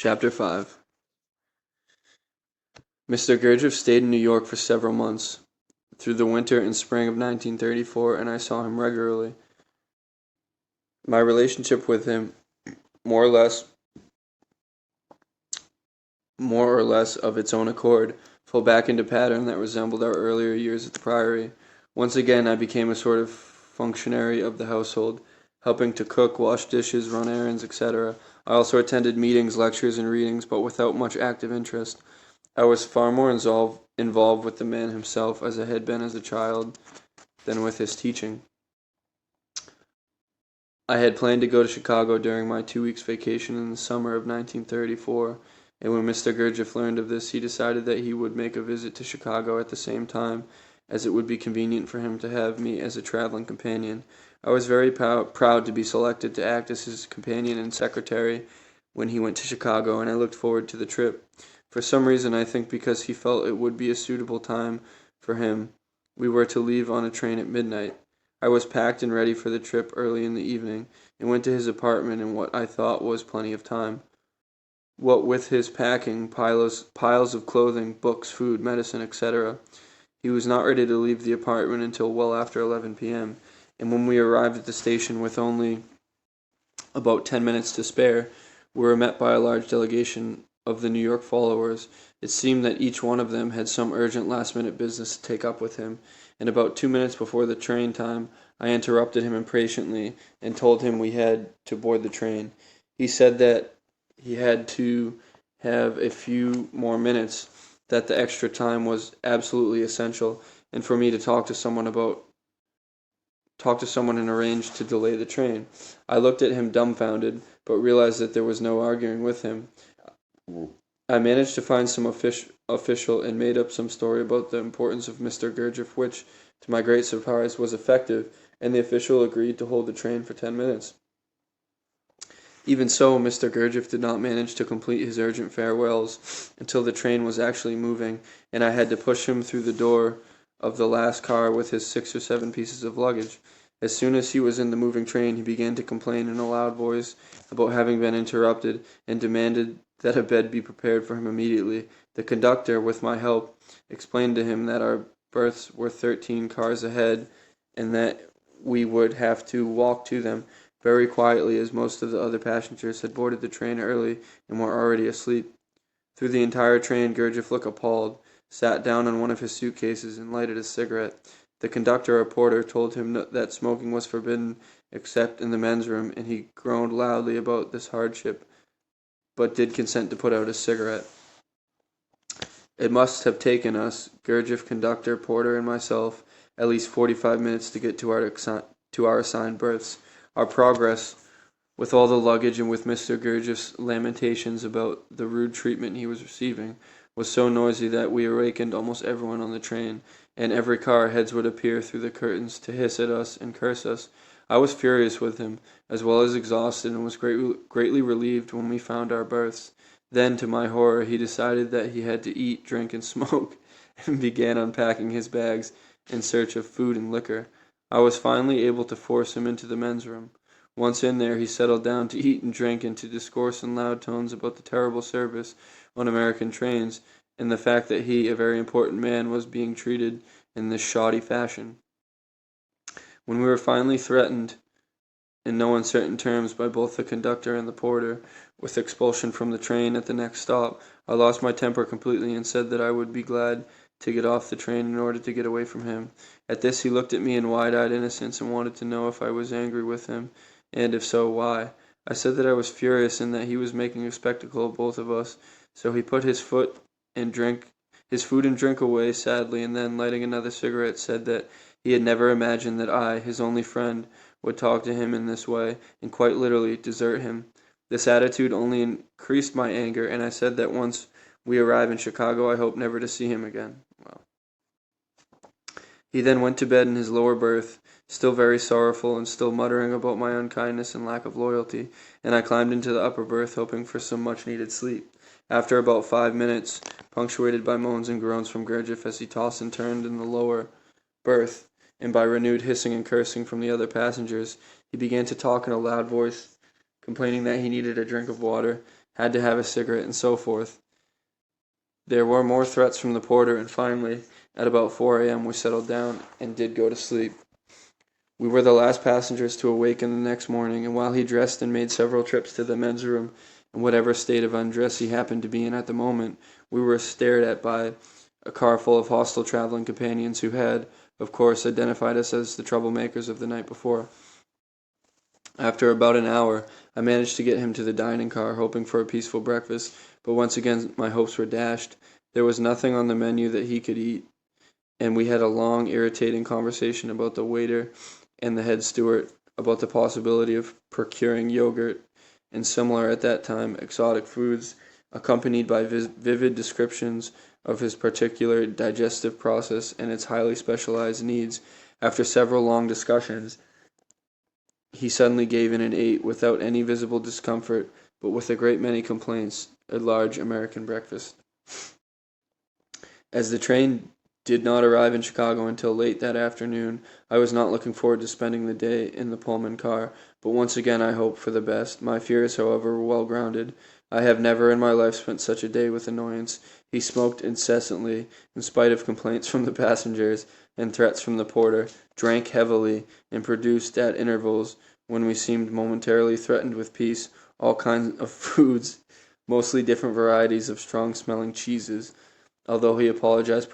Chapter 5. Mr. Gurdjieff stayed in New York for several months, through the winter and spring of 1934, and I saw him regularly. My relationship with him, more or less of its own accord, fell back into pattern that resembled our earlier years at the Priory. Once again I became a sort of functionary of the household, helping to cook, wash dishes, run errands, etc. I also attended meetings, lectures, and readings, but without much active interest. I was far more involved with the man himself as I had been as a child than with his teaching. I had planned to go to Chicago during my 2 weeks vacation in the summer of 1934, and when Mr. Gurdjieff learned of this, he decided that he would make a visit to Chicago at the same time, as it would be convenient for him to have me as a traveling companion. I was very proud to be selected to act as his companion and secretary when he went to Chicago, and I looked forward to the trip. For some reason, I think because he felt it would be a suitable time for him, we were to leave on a train at midnight. I was packed and ready for the trip early in the evening, and went to his apartment in what I thought was plenty of time. What with his packing, piles of clothing, books, food, medicine, etc., he was not ready to leave the apartment until well after 11 p.m., and when we arrived at the station with only about 10 minutes to spare, we were met by a large delegation of the New York followers. It seemed that each one of them had some urgent last-minute business to take up with him, and about 2 minutes before the train time, I interrupted him impatiently and told him we had to board the train. He said that he had to have a few more minutes, that the extra time was absolutely essential, and for me to talk to someone and arrange to delay the train. I looked at him dumbfounded, but realized that there was no arguing with him. I managed to find some official and made up some story about the importance of Mr. Gurdjieff, which, to my great surprise, was effective, and the official agreed to hold the train for 10 minutes. Even so, Mr. Gurdjieff did not manage to complete his urgent farewells until the train was actually moving, and I had to push him through the door of the last car with his 6 or 7 pieces of luggage. As soon as he was in the moving train, he began to complain in a loud voice about having been interrupted, and demanded that a bed be prepared for him immediately. The conductor, with my help, explained to him that our berths were 13 cars ahead, and that we would have to walk to them very quietly, as most of the other passengers had boarded the train early and were already asleep. Through the entire train, Gurdjieff looked appalled, sat down on one of his suitcases, and lighted a cigarette. The conductor or porter told him that smoking was forbidden except in the men's room, and he groaned loudly about this hardship, but did consent to put out his cigarette. It must have taken us, Gurdjieff, conductor, porter, and myself, at least 45 minutes to get to our assigned berths. Our progress, with all the luggage and with Mr. Gurdjieff's lamentations about the rude treatment he was receiving, was so noisy that we awakened almost everyone on the train, and every car heads would appear through the curtains to hiss at us and curse us. I was furious with him, as well as exhausted, and was greatly relieved when we found our berths. Then, to my horror, he decided that he had to eat, drink, and smoke, and began unpacking his bags in search of food and liquor. I was finally able to force him into the men's room. Once in there, he settled down to eat and drink, and to discourse in loud tones about the terrible service on American trains, and the fact that he, a very important man, was being treated in this shoddy fashion. When we were finally threatened, in no uncertain terms, by both the conductor and the porter, with expulsion from the train at the next stop, I lost my temper completely and said that I would be glad to get off the train in order to get away from him. At this he looked at me in wide-eyed innocence and wanted to know if I was angry with him, and if so, why. I said that I was furious and that he was making a spectacle of both of us, so he put his food and drink away sadly, and then, lighting another cigarette, said that he had never imagined that I, his only friend, would talk to him in this way, and quite literally desert him. This attitude only increased my anger, and I said that once we arrive in Chicago, I hope never to see him again. Well, he then went to bed in his lower berth, still very sorrowful and still muttering about my unkindness and lack of loyalty, and I climbed into the upper berth, hoping for some much-needed sleep. After about 5 minutes, punctuated by moans and groans from Gurdjieff as he tossed and turned in the lower berth, and by renewed hissing and cursing from the other passengers, he began to talk in a loud voice complaining that he needed a drink of water, had to have a cigarette, and so forth. There were more threats from the porter, and finally, at about 4 a.m., we settled down and did go to sleep. We were the last passengers to awaken the next morning, and while he dressed and made several trips to the men's room, in whatever state of undress he happened to be in at the moment, we were stared at by a car full of hostile traveling companions who had, of course, identified us as the troublemakers of the night before. After about an hour, I managed to get him to the dining car, hoping for a peaceful breakfast, but once again my hopes were dashed. There was nothing on the menu that he could eat, and we had a long, irritating conversation about the waiter and the head steward about the possibility of procuring yogurt and similar, at that time, exotic foods, accompanied by vivid descriptions of his particular digestive process and its highly specialized needs. After several long discussions, he suddenly gave in and ate, without any visible discomfort, but with a great many complaints, a large American breakfast. As the train did not arrive in Chicago until late that afternoon, I was not looking forward to spending the day in the Pullman car, but once again I hoped for the best. My fears, however, were well grounded. I have never in my life spent such a day with annoyance. He smoked incessantly, in spite of complaints from the passengers and threats from the porter, drank heavily, and produced at intervals, when we seemed momentarily threatened with peace, all kinds of foods, mostly different varieties of strong-smelling cheeses. Although he apologized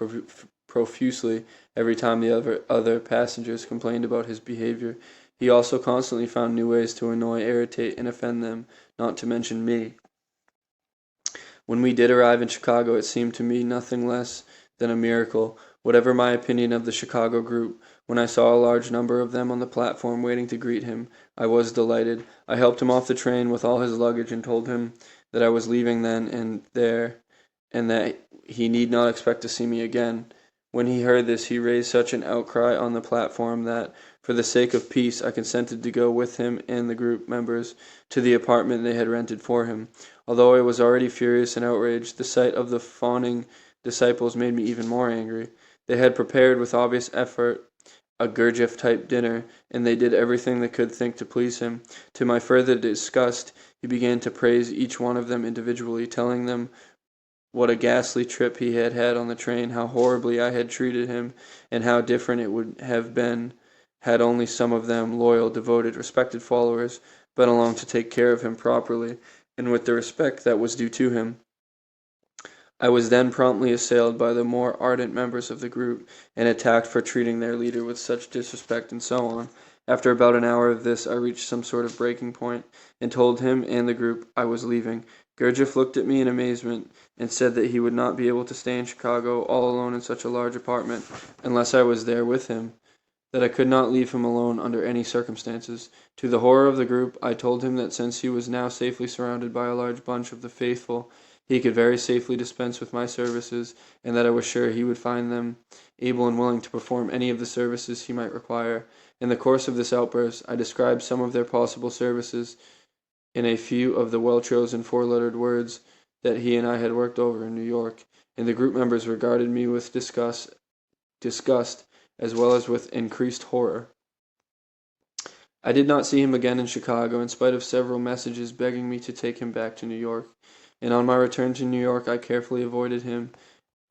profusely every time the other passengers complained about his behavior, he also constantly found new ways to annoy, irritate, and offend them, not to mention me. When we did arrive in Chicago, it seemed to me nothing less than a miracle. Whatever my opinion of the Chicago group, when I saw a large number of them on the platform waiting to greet him, I was delighted. I helped him off the train with all his luggage and told him that I was leaving then and there, and that he need not expect to see me again. When he heard this, he raised such an outcry on the platform that, for the sake of peace, I consented to go with him and the group members to the apartment they had rented for him. Although I was already furious and outraged, the sight of the fawning disciples made me even more angry. They had prepared with obvious effort a Gurdjieff-type dinner, and they did everything they could think to please him. To my further disgust, he began to praise each one of them individually, telling them what a ghastly trip he had had on the train, how horribly I had treated him, and how different it would have been had only some of them, loyal, devoted, respected followers, been along to take care of him properly, and with the respect that was due to him. I was then promptly assailed by the more ardent members of the group, and attacked for treating their leader with such disrespect, and so on. After about an hour of this, I reached some sort of breaking point, and told him and the group I was leaving. Gurdjieff looked at me in amazement, and said that he would not be able to stay in Chicago all alone in such a large apartment, unless I was there with him, that I could not leave him alone under any circumstances. To the horror of the group, I told him that since he was now safely surrounded by a large bunch of the faithful, he could very safely dispense with my services, and that I was sure he would find them able and willing to perform any of the services he might require. In the course of this outburst, I described some of their possible services in a few of the well-chosen four-lettered words that he and I had worked over in New York, and the group members regarded me with disgust as well as with increased horror. I did not see him again in Chicago, in spite of several messages begging me to take him back to New York, and on my return to New York I carefully avoided him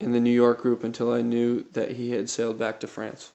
in the New York group until I knew that he had sailed back to France.